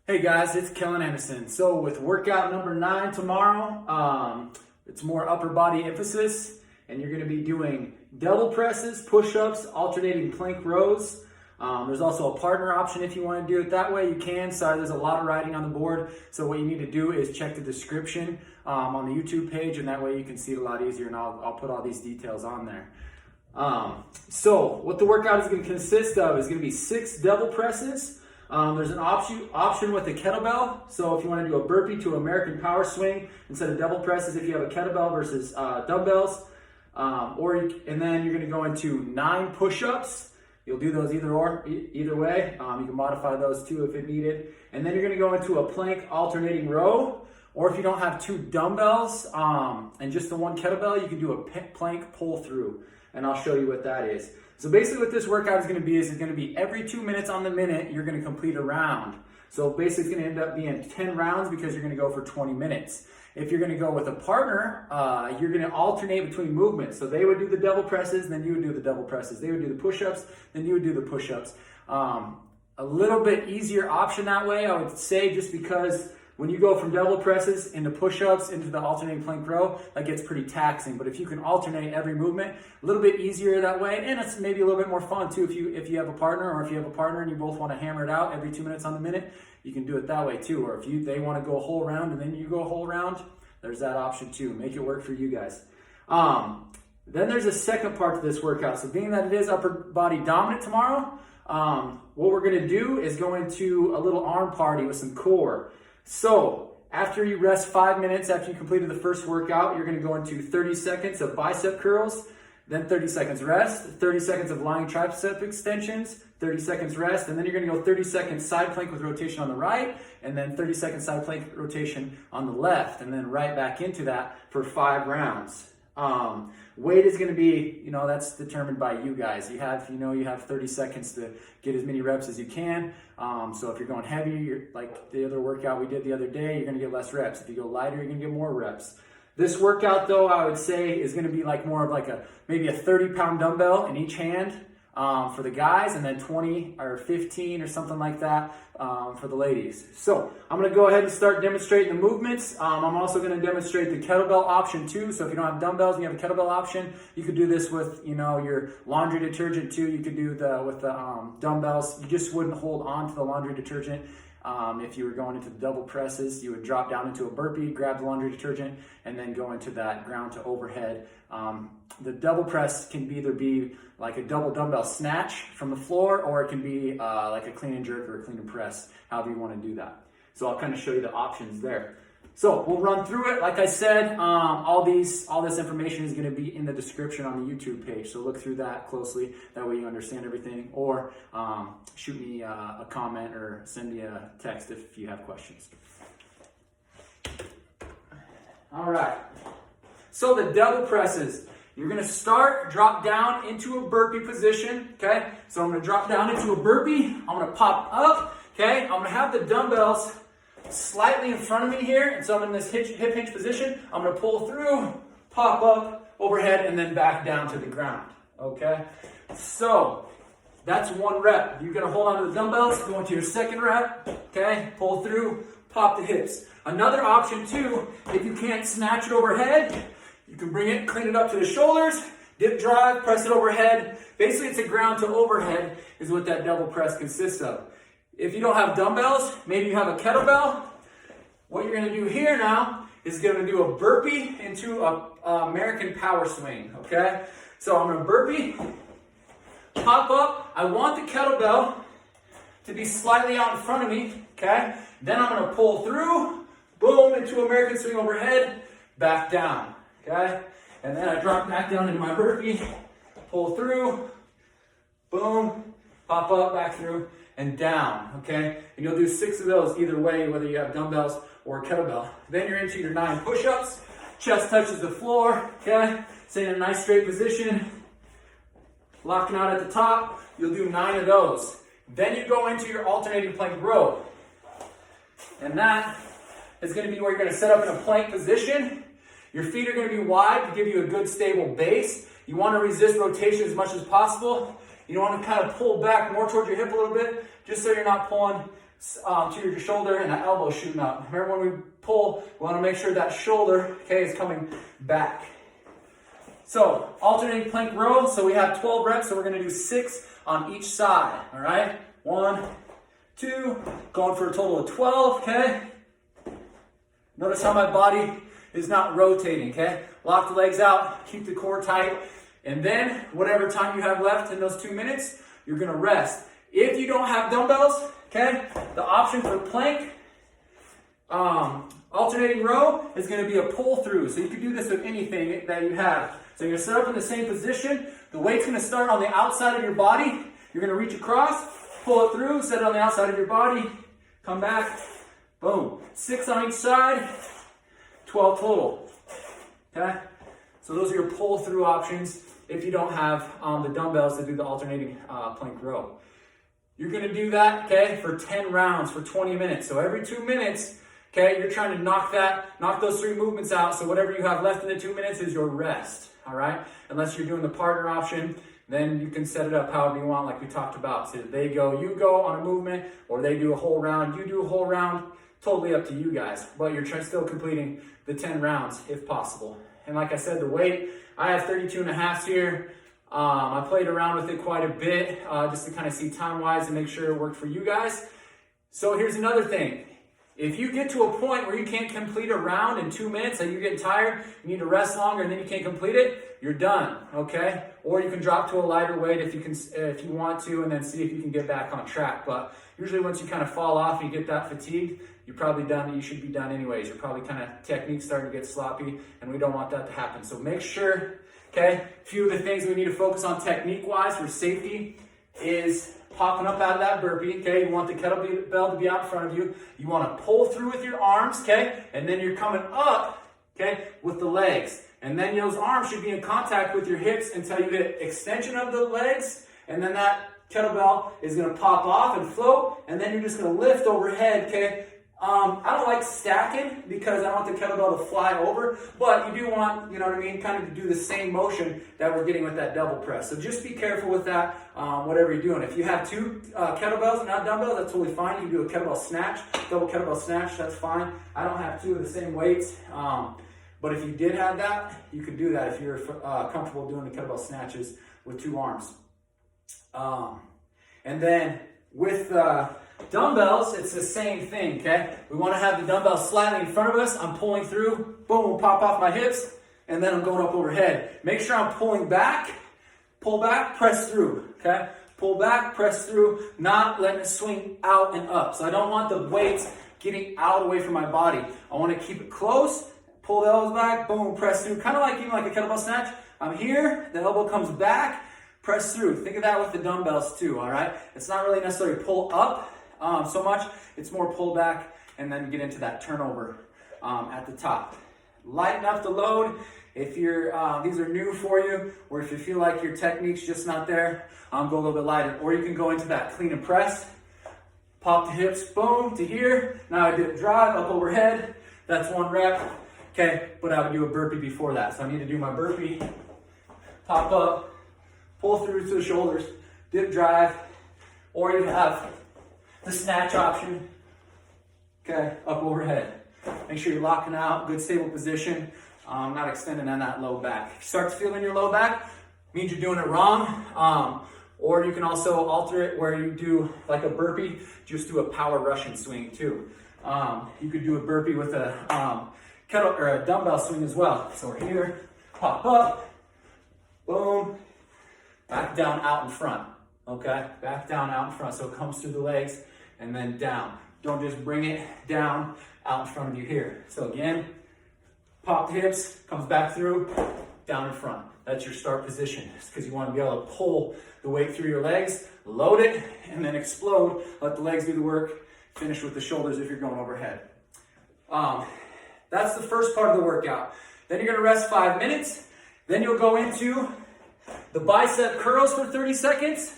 Hey guys, it's Kellen Anderson. So with workout number 9 tomorrow, it's more upper body emphasis, and you're going to be doing double presses, push-ups, alternating plank rows. There's also a partner option if you want to do it that way. You can. Sorry, there's a lot of writing on the board. So what you need to do is check the description on the YouTube page, and that way you can see it a lot easier, and I'll put all these details on there. So what the workout is going to consist of is going to be 6 double presses. There's an option with a kettlebell. So if you want to do a burpee to American power swing instead of double presses, if you have a kettlebell versus dumbbells, and then you're going to go into 9 push-ups. You'll do those either way. You can modify those too if it needed. And then you're going to go into a plank alternating row. Or if you don't have 2 dumbbells and just the 1 kettlebell, you can do a plank pull through. And I'll show you what that is. So basically what this workout is going to be is it's going to be every 2 minutes on the minute, you're going to complete a round. So basically it's going to end up being 10 rounds because you're going to go for 20 minutes. If you're going to go with a partner, you're going to alternate between movements. So they would do the double presses, then you would do the double presses. They would do the push-ups, then you would do the push-ups. A little bit easier option that way, I would say, just because when you go from double presses into push-ups into the alternating plank row, that gets pretty taxing. But if you can alternate every movement, a little bit easier that way, and it's maybe a little bit more fun too if you have a partner, or if you have a partner and you both want to hammer it out every 2 minutes on the minute, you can do it that way too. Or if they want to go a whole round and then you go a whole round, there's that option too. Make it work for you guys. Then there's a second part to this workout. So being that it is upper body dominant tomorrow, what we're going to do is go into a little arm party with some core. So after you rest 5 minutes after you completed the first workout, you're going to go into 30 seconds of bicep curls, then 30 seconds rest, 30 seconds of lying tricep extensions, 30 seconds rest, and then you're going to go 30 seconds side plank with rotation on the right, and then 30 seconds side plank rotation on the left, and then right back into that for 5 rounds. Weight is going to be, that's determined by you guys. You have 30 seconds to get as many reps as you can. So if you're going heavy, like the other workout we did the other day, you're going to get less reps. If you go lighter, you're going to get more reps. This workout, though, I would say is going to be like more of like maybe a 30-pound dumbbell in each hand for the guys, and then 20 or 15 or something like that for the ladies. So I'm going to go ahead and start demonstrating the movements. I'm also going to demonstrate the kettlebell option too. So if you don't have dumbbells and you have a kettlebell option, you could do this with your laundry detergent too. You could do with the dumbbells. You just wouldn't hold on to the laundry detergent. If you were going into the double presses, you would drop down into a burpee, grab the laundry detergent, and then go into that ground to overhead. The double press can either be like a double dumbbell snatch from the floor, or it can be like a clean and jerk or a clean and press, however you want to do that. So I'll kind of show you the options there. So we'll run through it. Like I said, all this information is going to be in the description on the YouTube page. So look through that closely. That way you understand everything. Or shoot me a comment or send me a text if you have questions. All right. So the double presses. You're going to drop down into a burpee position, okay? So I'm going to drop down into a burpee. I'm going to pop up, okay? I'm going to have the dumbbells slightly in front of me here, and so I'm in this hip hinge position. I'm going to pull through, pop up, overhead, and then back down to the ground, okay? So that's 1 rep. You're going to hold on to the dumbbells, go into your second rep, okay? Pull through, pop the hips. Another option too, if you can't snatch it overhead, you can bring it, clean it up to the shoulders, dip drive, press it overhead. Basically, it's a ground to overhead is what that double press consists of. If you don't have dumbbells, maybe you have a kettlebell. What you're going to do here now is going to do a burpee into a American power swing, okay? So I'm going to burpee, pop up. I want the kettlebell to be slightly out in front of me, okay? Then I'm going to pull through, boom, into American swing overhead, back down. Okay, and then I drop back down into my burpee, pull through, boom, pop up, back through, and down, okay? And you'll do 6 of those either way, whether you have dumbbells or a kettlebell. Then you're into your 9 push-ups, chest touches the floor, okay? Stay in a nice straight position, locking out at the top. You'll do 9 of those. Then you go into your alternating plank row. And that is going to be where you're going to set up in a plank position. Your feet are going to be wide to give you a good stable base. You want to resist rotation as much as possible. You want to kind of pull back more towards your hip a little bit, just so you're not pulling to your shoulder and that elbow shooting up. Remember when we pull, we want to make sure that shoulder, okay, is coming back. So alternating plank row. So we have 12 reps, so we're going to do 6 on each side. All right, 1, 2, going for a total of 12. Okay. Notice how my body is not rotating. Okay. Lock the legs out, keep the core tight, and then whatever time you have left in those 2 minutes, you're going to rest. If you don't have dumbbells, okay, the option for plank alternating row is going to be a pull through. So you can do this with anything that you have. So you're going to set up in the same position. The weight's going to start on the outside of your body. You're going to reach across, pull it through, set it on the outside of your body, come back, boom. 6 on each side, 12 total. Okay? So those are your pull through options if you don't have the dumbbells to do the alternating plank row. You're going to do that, okay, for 10 rounds for 20 minutes. So every 2 minutes, okay, you're trying to knock those 3 movements out. So whatever you have left in the 2 minutes is your rest, all right? Unless you're doing the partner option, then you can set it up however you want, like we talked about. So they go, you go on a movement, or they do a whole round, you do a whole round. Totally up to you guys. But you're still completing the 10 rounds if possible. And like I said, the weight, I have 32.5 here. I played around with it quite a bit just to kind of see time-wise and make sure it worked for you guys. So here's another thing. If you get to a point where you can't complete a round in 2 minutes and you're getting tired, you need to rest longer and then you can't complete it, you're done, okay? Or you can drop to a lighter weight if you want to, and then see if you can get back on track. But usually once you kind of fall off and you get that fatigued, you're probably done. You should be done anyways. You're probably kind of technique starting to get sloppy, and we don't want that to happen. So make sure, okay, a few of the things we need to focus on technique-wise for safety is popping up out of that burpee, okay? You want the kettlebell to be out in front of you. You want to pull through with your arms, okay? And then you're coming up, okay, with the legs. And then those arms should be in contact with your hips until you get extension of the legs, and then that kettlebell is going to pop off and float, and then you're just going to lift overhead, okay? I don't like stacking because I want the kettlebell to fly over, but you do want, you know what I mean, kind of to do the same motion that we're getting with that double press. So just be careful with that, whatever you're doing. If you have 2 kettlebells and not dumbbells, that's totally fine. You can do a kettlebell snatch, double kettlebell snatch, that's fine. I don't have 2 of the same weights, but if you did have that, you could do that if you're comfortable doing the kettlebell snatches with 2 arms. And then with dumbbells, it's the same thing, okay? We want to have the dumbbells slightly in front of us. I'm pulling through, boom, pop off my hips, and then I'm going up overhead. Make sure I'm pulling back, pull back, press through, okay? Pull back, press through, not letting it swing out and up. So I don't want the weights getting out away from my body. I want to keep it close, pull the elbows back, boom, press through. Kind of like even like a kettlebell snatch. I'm here, the elbow comes back, press through. Think of that with the dumbbells too, all right? It's not really necessarily pull up so much. It's more pull back and then get into that turnover at the top. Lighten up the load. If you're these are new for you, or if you feel like your technique's just not there, go a little bit lighter. Or you can go into that clean and press. Pop the hips, boom, to here. Now I did a drive up overhead. That's 1 rep. Okay, but I would do a burpee before that. So I need to do my burpee. Pop up, pull through to the shoulders, dip drive, or you have the snatch option, okay, up overhead. Make sure you're locking out, good stable position, not extending on that low back. If you start to feel in your low back, means you're doing it wrong. Or you can also alter it where you do like a burpee, just do a power Russian swing too. You could do a burpee with a kettle or a dumbbell swing as well. So we're here, pop up, boom, back down out in front. Okay, back down out in front. So it comes through the legs and then down. Don't just bring it down out in front of you here. So again, pop the hips, comes back through, down in front. That's your start position. It's because you want to be able to pull the weight through your legs, load it, and then explode. Let the legs do the work. Finish with the shoulders if you're going overhead. That's the first part of the workout. Then you're going to rest 5 minutes. Then you'll go into the bicep curls for 30 seconds.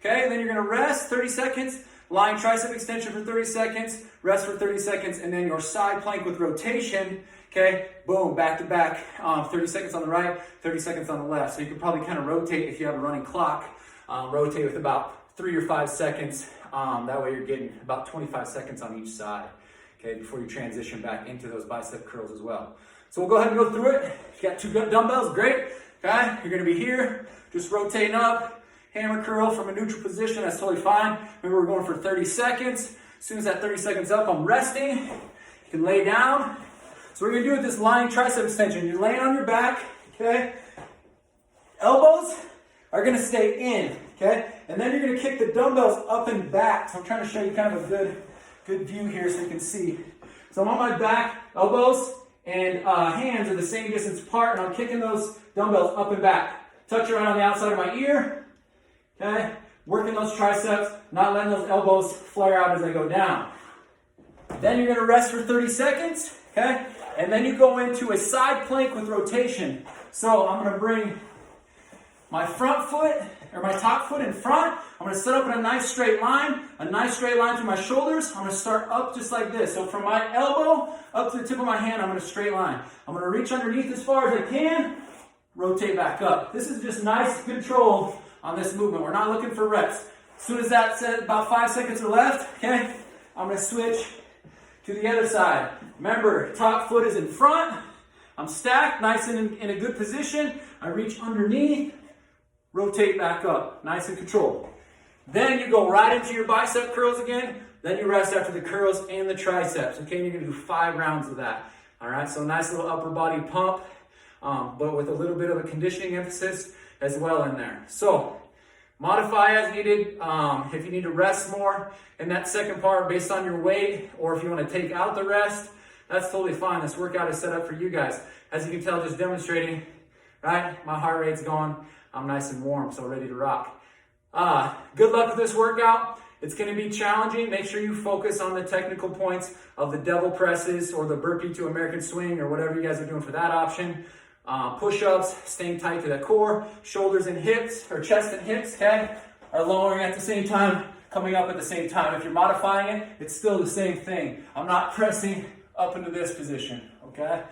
Okay, then you're going to rest 30 seconds, lying tricep extension for 30 seconds, rest for 30 seconds, and then your side plank with rotation. Okay, boom, back to back, 30 seconds on the right, 30 seconds on the left. So you can probably kind of rotate if you have a running clock, rotate with about 3 or 5 seconds. That way you're getting about 25 seconds on each side, okay, before you transition back into those bicep curls as well. So we'll go ahead and go through it. If you got 2 dumbbells, great. Okay, you're gonna be here, just rotating up, hammer curl from a neutral position, that's totally fine. Remember, we're going for 30 seconds. As soon as that 30 seconds up, I'm resting. You can lay down. So we're gonna do with this lying tricep extension. You're laying on your back, okay? Elbows are gonna stay in, okay? And then you're gonna kick the dumbbells up and back. So I'm trying to show you kind of a good view here so you can see. So I'm on my back, elbows and hands are the same distance apart, and I'm kicking those dumbbells up and back. Touch around on the outside of my ear, okay? Working those triceps, not letting those elbows flare out as I go down. Then you're gonna rest for 30 seconds, okay? And then you go into a side plank with rotation. So I'm gonna bring my front foot, or my top foot in front. I'm gonna set up in a nice straight line through my shoulders. I'm gonna start up just like this. So from my elbow up to the tip of my hand, I'm gonna straight line. I'm gonna reach underneath as far as I can, rotate back up. This is just nice control on this movement. We're not looking for reps. As soon as that said about 5 seconds are left, okay, I'm gonna switch to the other side. Remember, top foot is in front. I'm stacked, nice and in a good position. I reach underneath, rotate back up, nice and controlled. Then you go right into your bicep curls again. Then you rest after the curls and the triceps. Okay, and you're gonna do 5 rounds of that. All right, so nice little upper body pump, but with a little bit of a conditioning emphasis as well in there. So modify as needed. If you need to rest more in that second part based on your weight, or if you want to take out the rest, that's totally fine. This workout is set up for you guys. As you can tell, just demonstrating, right? My heart rate's going. I'm nice and warm, so ready to rock. Good luck with this workout. It's going to be challenging. Make sure you focus on the technical points of the devil presses or the burpee to American swing or whatever you guys are doing for that option. Push-ups, staying tight to the core, shoulders and hips, or chest and hips, okay, are lowering at the same time, coming up at the same time. If you're modifying it, it's still the same thing. I'm not pressing up into this position, okay?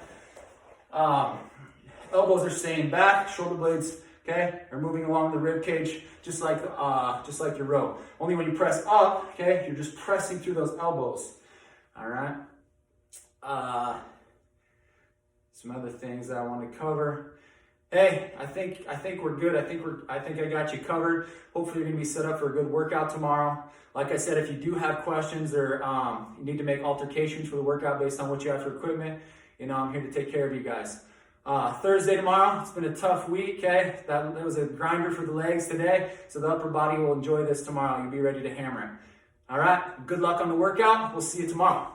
Elbows are staying back, shoulder blades, okay, are moving along the rib cage, just like your row. Only when you press up, okay, you're just pressing through those elbows, all right? Some other things that I want to cover. Hey, I think we're good. I think I got you covered. Hopefully you're gonna be set up for a good workout tomorrow. Like I said, if you do have questions or you need to make alterations for the workout based on what you have for equipment, you know, I'm here to take care of you guys. Thursday tomorrow, it's been a tough week, okay? That was a grinder for the legs today, so the upper body will enjoy this tomorrow. You'll be ready to hammer it. All right, good luck on the workout. We'll see you tomorrow.